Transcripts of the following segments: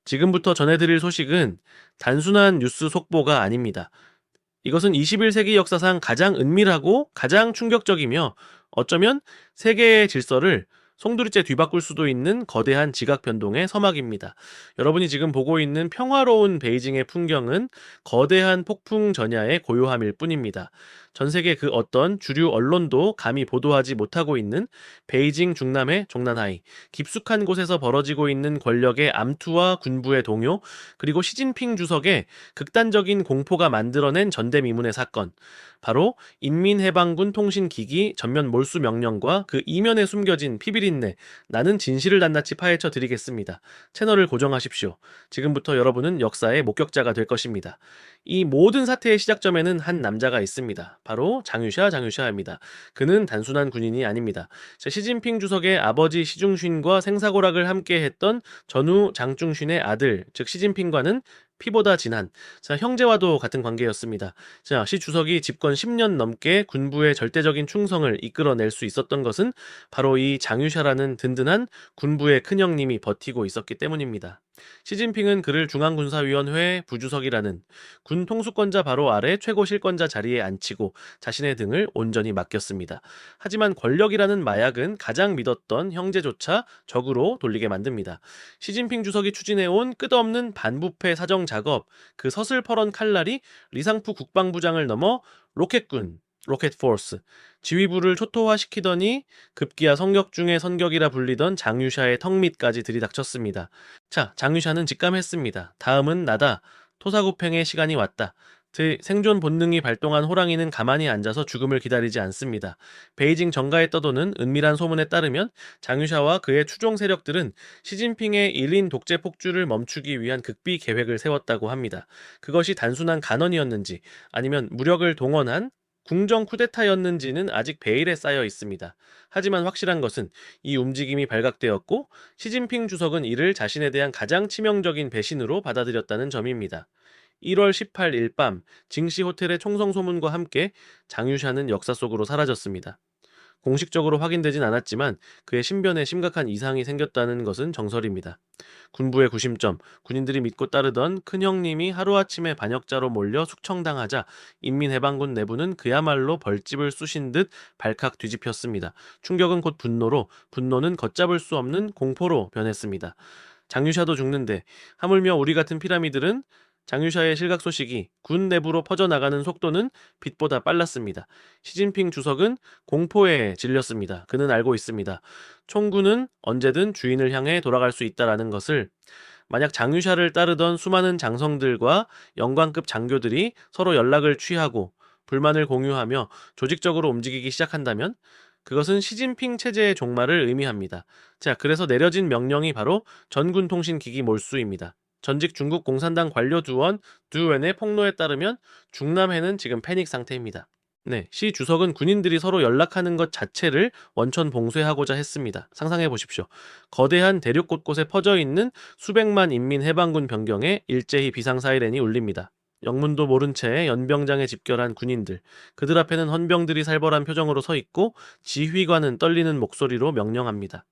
지금부터 전해드릴 소식은 단순한 뉴스 속보가 아닙니다. 이것은 21세기 역사상 가장 은밀하고 가장 충격적이며 어쩌면 세계의 질서를 송두리째 뒤바꿀 수도 있는 거대한 지각 변동의 서막입니다. 여러분이 지금 보고 있는 평화로운 베이징의 풍경은 거대한 폭풍 전야의 고요함일 뿐입니다. 전 세계 그 어떤 주류 언론도 감히 보도하지 못하고 있는 베이징 중남의 종난하이, 깊숙한 곳에서 벌어지고 있는 권력의 암투와 군부의 동요, 그리고 시진핑 주석의 극단적인 공포가 만들어낸 전대미문의 사건, 바로 인민해방군 통신기기 전면 몰수 명령과 그 이면에 숨겨진 피비린내, 나는 진실을 낱낱이 파헤쳐 드리겠습니다. 채널을 고정하십시오. 지금부터 여러분은 역사의 목격자가 될 것입니다. 이 모든 사태의 시작점에는 한 남자가 있습니다. 바로 장유샤입니다. 그는 단순한 군인이 아닙니다. 시진핑 주석의 아버지 시중신과 생사고락을 함께 했던 전후 장중신의 아들, 즉 시진핑과는 피보다 진한, 형제와도 같은 관계였습니다. 시 주석이 집권 10년 넘게 군부의 절대적인 충성을 이끌어낼 수 있었던 것은 바로 이 장유샤라는 든든한 군부의 큰형님이 버티고 있었기 때문입니다. 시진핑은 그를 중앙군사위원회 부주석이라는 군 통수권자 바로 아래 최고 실권자 자리에 앉히고 자신의 등을 온전히 맡겼습니다. 하지만 권력이라는 마약은 가장 믿었던 형제조차 적으로 돌리게 만듭니다. 시진핑 주석이 추진해온 끝없는 반부패 사정 작업, 그 서슬퍼런 칼날이 리상프 국방부장을 넘어 로켓군, 로켓포스, 지휘부를 초토화시키더니 급기야 성격 중의 선격이라 불리던 장유샤의 턱 밑까지 들이닥쳤습니다. 장유샤는 직감했습니다. 다음은 나다. 토사구팽의 시간이 왔다. 생존 본능이 발동한 호랑이는 가만히 앉아서 죽음을 기다리지 않습니다. 베이징 정가에 떠도는 은밀한 소문에 따르면 장유샤와 그의 추종 세력들은 시진핑의 일인 독재 폭주를 멈추기 위한 극비 계획을 세웠다고 합니다. 그것이 단순한 간언이었는지 아니면 무력을 동원한 궁정 쿠데타였는지는 아직 베일에 쌓여 있습니다. 하지만 확실한 것은 이 움직임이 발각되었고 시진핑 주석은 이를 자신에 대한 가장 치명적인 배신으로 받아들였다는 점입니다. 1월 18일 밤 징시 호텔의 총성 소문과 함께 장유샤는 역사 속으로 사라졌습니다. 공식적으로 확인되진 않았지만 그의 신변에 심각한 이상이 생겼다는 것은 정설입니다. 군부의 구심점, 군인들이 믿고 따르던 큰형님이 하루아침에 반역자로 몰려 숙청당하자 인민해방군 내부는 그야말로 벌집을 쑤신 듯 발칵 뒤집혔습니다. 충격은 곧 분노로, 분노는 걷잡을 수 없는 공포로 변했습니다. 장유샤도 죽는데 하물며 우리 같은 피라미들은 장유샤의 실각 소식이 군 내부로 퍼져나가는 속도는 빛보다 빨랐습니다. 시진핑 주석은 공포에 질렸습니다. 그는 알고 있습니다. 총군은 언제든 주인을 향해 돌아갈 수 있다라는 것을. 만약 장유샤를 따르던 수많은 장성들과 영관급 장교들이 서로 연락을 취하고 불만을 공유하며 조직적으로 움직이기 시작한다면 그것은 시진핑 체제의 종말을 의미합니다. 그래서 내려진 명령이 바로 전군통신기기 몰수입니다. 전직 중국 공산당 관료 두웬의 폭로에 따르면 중남해는 지금 패닉 상태입니다. 시 주석은 군인들이 서로 연락하는 것 자체를 원천 봉쇄하고자 했습니다. 상상해 보십시오. 거대한 대륙 곳곳에 퍼져 있는 수백만 인민해방군 병경에 일제히 비상사이렌이 울립니다. 영문도 모른 채 연병장에 집결한 군인들, 그들 앞에는 헌병들이 살벌한 표정으로 서 있고 지휘관은 떨리는 목소리로 명령합니다.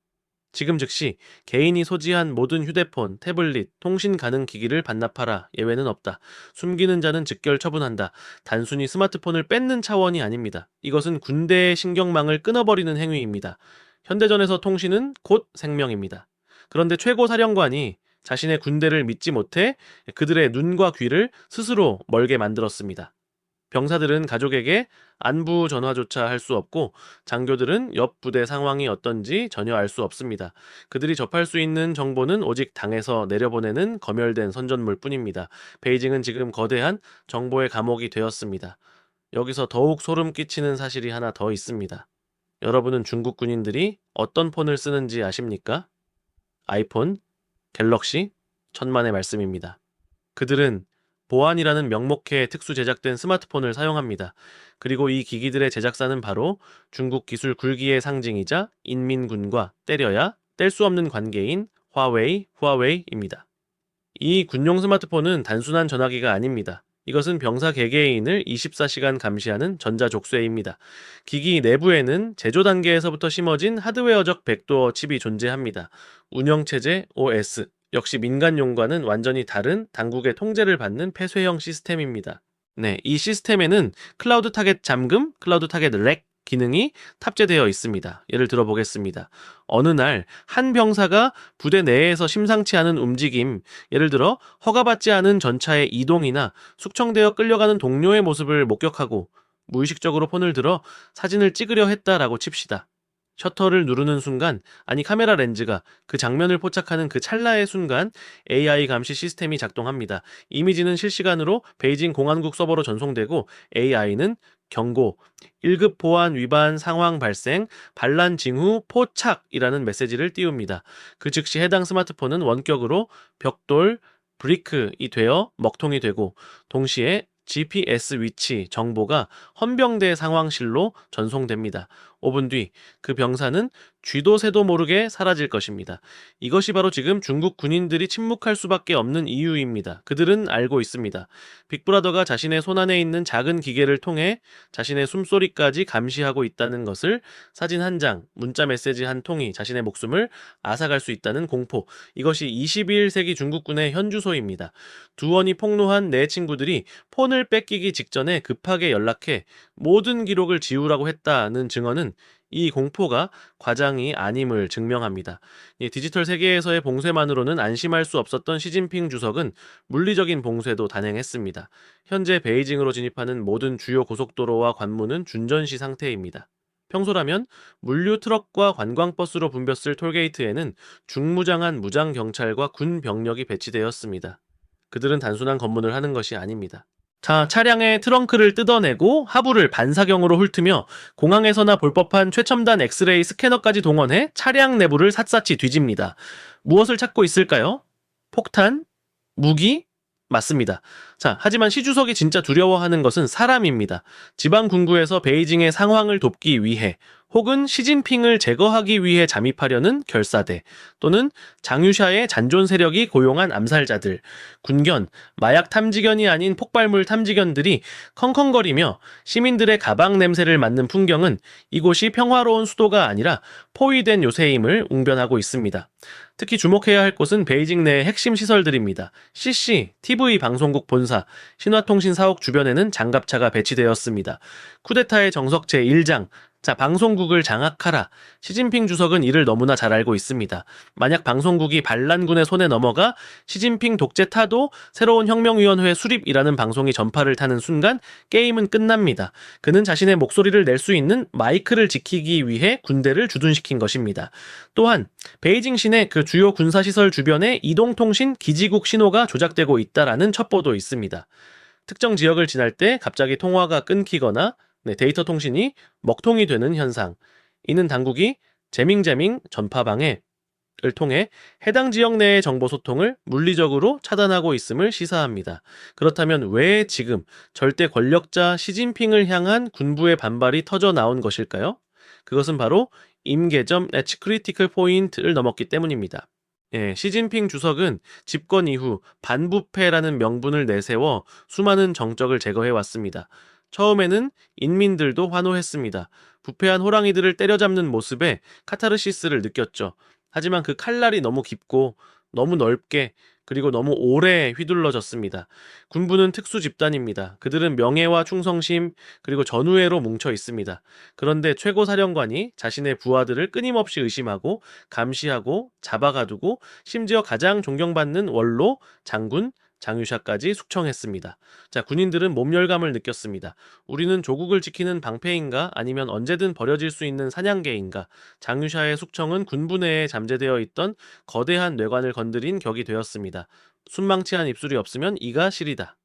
지금 즉시 개인이 소지한 모든 휴대폰, 태블릿, 통신 가능 기기를 반납하라. 예외는 없다. 숨기는 자는 즉결 처분한다. 단순히 스마트폰을 뺏는 차원이 아닙니다. 이것은 군대의 신경망을 끊어버리는 행위입니다. 현대전에서 통신은 곧 생명입니다. 그런데 최고 사령관이 자신의 군대를 믿지 못해 그들의 눈과 귀를 스스로 멀게 만들었습니다. 병사들은 가족에게 안부 전화조차 할 수 없고 장교들은 옆 부대 상황이 어떤지 전혀 알 수 없습니다. 그들이 접할 수 있는 정보는 오직 당에서 내려보내는 검열된 선전물 뿐입니다. 베이징은 지금 거대한 정보의 감옥이 되었습니다. 여기서 더욱 소름 끼치는 사실이 하나 더 있습니다. 여러분은 중국 군인들이 어떤 폰을 쓰는지 아십니까? 아이폰, 갤럭시, 천만의 말씀입니다. 그들은 보안이라는 명목에 특수 제작된 스마트폰을 사용합니다. 그리고 이 기기들의 제작사는 바로 중국 기술 굴기의 상징이자 인민군과 때려야 뗄 수 없는 관계인 화웨이입니다. 이 군용 스마트폰은 단순한 전화기가 아닙니다. 이것은 병사 개개인을 24시간 감시하는 전자족쇄입니다. 기기 내부에는 제조 단계에서부터 심어진 하드웨어적 백도어 칩이 존재합니다. 운영체제 OS, 역시 민간용과는 완전히 다른 당국의 통제를 받는 폐쇄형 시스템입니다. 네, 이 시스템에는 클라우드 타겟 잠금, 클라우드 타겟 렉 기능이 탑재되어 있습니다. 예를 들어 보겠습니다. 어느 날 한 병사가 부대 내에서 심상치 않은 움직임, 예를 들어 허가받지 않은 전차의 이동이나 숙청되어 끌려가는 동료의 모습을 목격하고 무의식적으로 폰을 들어 사진을 찍으려 했다라고 칩시다. 셔터를 누르는 순간, 아니 카메라 렌즈가 그 장면을 포착하는 그 찰나의 순간 AI 감시 시스템이 작동합니다. 이미지는 실시간으로 베이징 공안국 서버로 전송되고 AI는 경고, 1급 보안 위반 상황 발생, 반란 징후 포착이라는 메시지를 띄웁니다. 그 즉시 해당 스마트폰은 원격으로 벽돌, 브리크이 되어 먹통이 되고 동시에 GPS 위치 정보가 헌병대 상황실로 전송됩니다. 5분 뒤 그 병사는 쥐도 새도 모르게 사라질 것입니다. 이것이 바로 지금 중국 군인들이 침묵할 수밖에 없는 이유입니다. 그들은 알고 있습니다. 빅브라더가 자신의 손안에 있는 작은 기계를 통해 자신의 숨소리까지 감시하고 있다는 것을, 사진 한 장, 문자 메시지 한 통이 자신의 목숨을 앗아갈 수 있다는 공포. 이것이 21세기 중국군의 현주소입니다. 두원이 폭로한 내 친구들이 폰을 뺏기기 직전에 급하게 연락해 모든 기록을 지우라고 했다는 증언은 이 공포가 과장이 아님을 증명합니다. 이 디지털 세계에서의 봉쇄만으로는 안심할 수 없었던 시진핑 주석은 물리적인 봉쇄도 단행했습니다. 현재 베이징으로 진입하는 모든 주요 고속도로와 관문은 준전시 상태입니다. 평소라면 물류 트럭과 관광버스로 붐볐을 톨게이트에는 중무장한 무장경찰과 군 병력이 배치되었습니다. 그들은 단순한 검문을 하는 것이 아닙니다. 자, 차량의 트렁크를 뜯어내고 하부를 반사경으로 훑으며 공항에서나 볼 법한 최첨단 엑스레이 스캐너까지 동원해 차량 내부를 샅샅이 뒤집니다. 무엇을 찾고 있을까요? 폭탄? 무기? 맞습니다. 자, 하지만 시 주석이 진짜 두려워하는 것은 사람입니다. 지방 군구에서 베이징의 상황을 돕기 위해 혹은 시진핑을 제거하기 위해 잠입하려는 결사대 또는 장유샤의 잔존 세력이 고용한 암살자들, 군견, 마약 탐지견이 아닌 폭발물 탐지견들이 컹컹거리며 시민들의 가방 냄새를 맡는 풍경은 이곳이 평화로운 수도가 아니라 포위된 요새임을 웅변하고 있습니다. 특히 주목해야 할 곳은 베이징 내의 핵심 시설들입니다. CC, TV 방송국 본사, 신화통신 사옥 주변에는 장갑차가 배치되었습니다. 쿠데타의 정석 제1장, 자, 방송국을 장악하라. 시진핑 주석은 이를 너무나 잘 알고 있습니다. 만약 방송국이 반란군의 손에 넘어가 시진핑 독재 타도 새로운 혁명위원회 수립이라는 방송이 전파를 타는 순간 게임은 끝납니다. 그는 자신의 목소리를 낼 수 있는 마이크를 지키기 위해 군대를 주둔시킨 것입니다. 또한 베이징 시내 그 주요 군사시설 주변에 이동통신 기지국 신호가 조작되고 있다라는 첩보도 있습니다. 특정 지역을 지날 때 갑자기 통화가 끊기거나 데이터 통신이 먹통이 되는 현상. 이는 당국이 재밍 전파 방해를 통해 해당 지역 내의 정보 소통을 물리적으로 차단하고 있음을 시사합니다. 그렇다면 왜 지금 절대 권력자 시진핑을 향한 군부의 반발이 터져 나온 것일까요? 그것은 바로 임계점 엣지 크리티컬 포인트를 넘었기 때문입니다. 시진핑 주석은 집권 이후 반부패라는 명분을 내세워 수많은 정적을 제거해왔습니다. 처음에는 인민들도 환호했습니다. 부패한 호랑이들을 때려잡는 모습에 카타르시스를 느꼈죠. 하지만 그 칼날이 너무 깊고 너무 넓게 그리고 너무 오래 휘둘러졌습니다. 군부는 특수 집단입니다. 그들은 명예와 충성심 그리고 전우애로 뭉쳐 있습니다. 그런데 최고 사령관이 자신의 부하들을 끊임없이 의심하고 감시하고 잡아가두고 심지어 가장 존경받는 원로, 장군, 장유샤까지 숙청했습니다. 자, 군인들은 몸열감을 느꼈습니다. 우리는 조국을 지키는 방패인가 아니면 언제든 버려질 수 있는 사냥개인가? 장유샤의 숙청은 군부 내에 잠재되어 있던 거대한 뇌관을 건드린 격이 되었습니다. 순망치한 입술이 없으면 이가 시리다.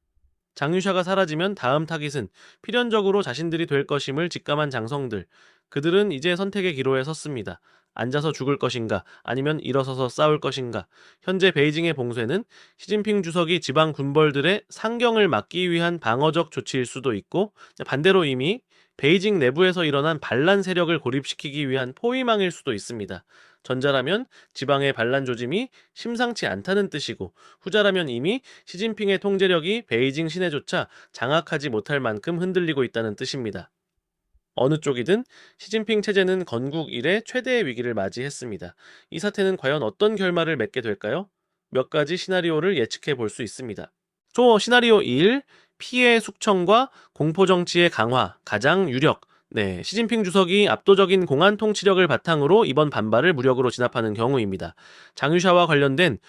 장유샤가 사라지면 다음 타깃은 필연적으로 자신들이 될 것임을 직감한 장성들. 그들은 이제 선택의 기로에 섰습니다. 앉아서 죽을 것인가 아니면 일어서서 싸울 것인가. 현재 베이징의 봉쇄는 시진핑 주석이 지방 군벌들의 상경을 막기 위한 방어적 조치일 수도 있고, 반대로 이미 베이징 내부에서 일어난 반란 세력을 고립시키기 위한 포위망일 수도 있습니다. 전자라면 지방의 반란 조짐이 심상치 않다는 뜻이고, 후자라면 이미 시진핑의 통제력이 베이징 시내조차 장악하지 못할 만큼 흔들리고 있다는 뜻입니다. 어느 쪽이든 시진핑 체제는 건국 이래 최대의 위기를 맞이했습니다. 이 사태는 과연 어떤 결말을 맺게 될까요? 몇 가지 시나리오를 예측해 볼 수 있습니다. 시나리오 1, 피해 숙청과 공포 정치의 강화, 가장 유력. 네, 시진핑 주석이 압도적인 공안 통치력을 바탕으로 이번 반발을 무력으로 진압하는 경우입니다. 장유샤와 관련된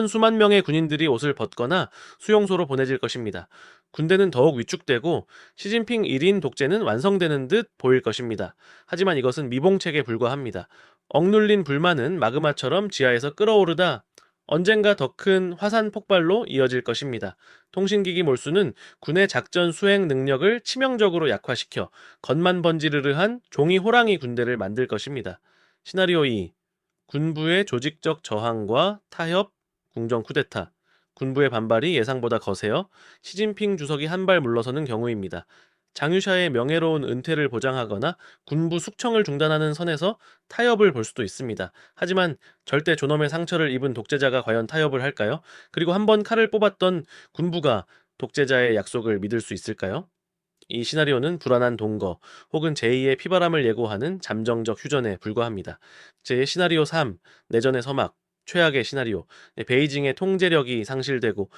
수만 명의 군인들이 옷을 벗거나 수용소로 보내질 것입니다. 군대는 더욱 위축되고 시진핑 1인 독재는 완성되는 듯 보일 것입니다. 하지만 이것은 미봉책에 불과합니다. 억눌린 불만은 마그마처럼 지하에서 끓어오르다 언젠가 더 큰 화산 폭발로 이어질 것입니다. 통신기기 몰수는 군의 작전 수행 능력을 치명적으로 약화시켜 겉만 번지르르한 종이 호랑이 군대를 만들 것입니다. 시나리오 2. 군부의 조직적 저항과 타협, 궁정 쿠데타. 군부의 반발이 예상보다 거세어 시진핑 주석이 한 발 물러서는 경우입니다. 장유샤의 명예로운 은퇴를 보장하거나 군부 숙청을 중단하는 선에서 타협을 볼 수도 있습니다. 하지만 절대 존엄의 상처를 입은 독재자가 과연 타협을 할까요? 그리고 한 번 칼을 뽑았던 군부가 독재자의 약속을 믿을 수 있을까요? 이 시나리오는 불안한 동거 혹은 제2의 피바람을 예고하는 잠정적 휴전에 불과합니다. 시나리오 3, 내전의 서막, 최악의 시나리오, 베이징의 통제력이 상실되고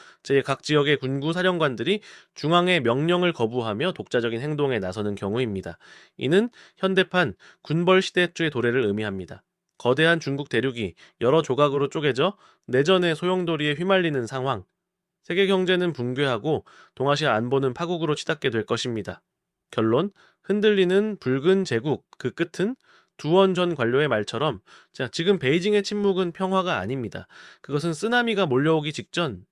각 지역의 군구 사령관들이 중앙의 명령을 거부하며 독자적인 행동에 나서는 경우입니다. 이는 현대판 군벌 시대의 도래를 의미합니다. 거대한 중국 대륙이 여러 조각으로 쪼개져 내전의 소용돌이에 휘말리는 상황, 세계 경제는 붕괴하고 동아시아 안보는 파국으로 치닫게 될 것입니다. 결론, 흔들리는 붉은 제국, 그 끝은 두원 전 관료의 말처럼 지금 베이징의 침묵은 평화가 아닙니다. 그것은 쓰나미가 몰려오기 직전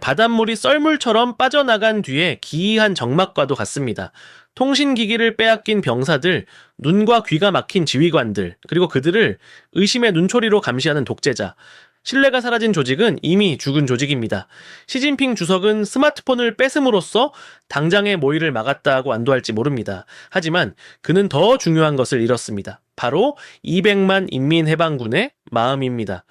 바닷물이 썰물처럼 빠져나간 뒤에 기이한 정막과도 같습니다. 통신기기를 빼앗긴 병사들, 눈과 귀가 막힌 지휘관들, 그리고 그들을 의심의 눈초리로 감시하는 독재자, 신뢰가 사라진 조직은 이미 죽은 조직입니다. 시진핑 주석은 스마트폰을 뺏음으로써 당장의 모의를 막았다고 안도할지 모릅니다. 하지만 그는 더 중요한 것을 잃었습니다. 바로 200만 인민해방군의 마음입니다.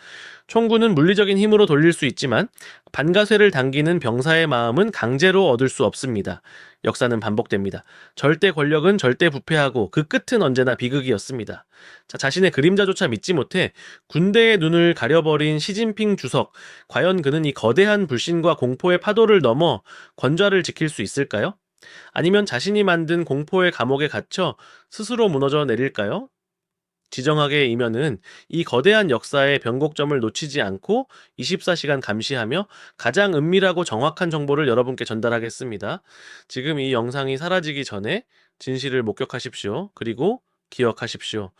총구는 물리적인 힘으로 돌릴 수 있지만 반가쇠를 당기는 병사의 마음은 강제로 얻을 수 없습니다. 역사는 반복됩니다. 절대 권력은 절대 부패하고 그 끝은 언제나 비극이었습니다. 자신의 그림자조차 믿지 못해 군대의 눈을 가려버린 시진핑 주석, 과연 그는 이 거대한 불신과 공포의 파도를 넘어 권좌를 지킬 수 있을까요? 아니면 자신이 만든 공포의 감옥에 갇혀 스스로 무너져 내릴까요? 지정학의 이면은 이 거대한 역사의 변곡점을 놓치지 않고 24시간 감시하며 가장 은밀하고 정확한 정보를 여러분께 전달하겠습니다. 지금 이 영상이 사라지기 전에 진실을 목격하십시오. 그리고 기억하십시오.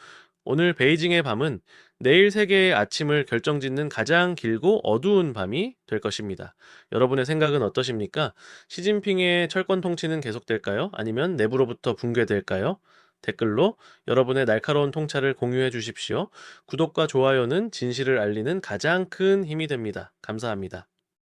오늘 베이징의 밤은 내일 세계의 아침을 결정짓는 가장 길고 어두운 밤이 될 것입니다. 여러분의 생각은 어떠십니까? 시진핑의 철권 통치는 계속될까요? 아니면 내부로부터 붕괴될까요? 댓글로 여러분의 날카로운 통찰을 공유해 주십시오. 구독과 좋아요는 진실을 알리는 가장 큰 힘이 됩니다. 감사합니다.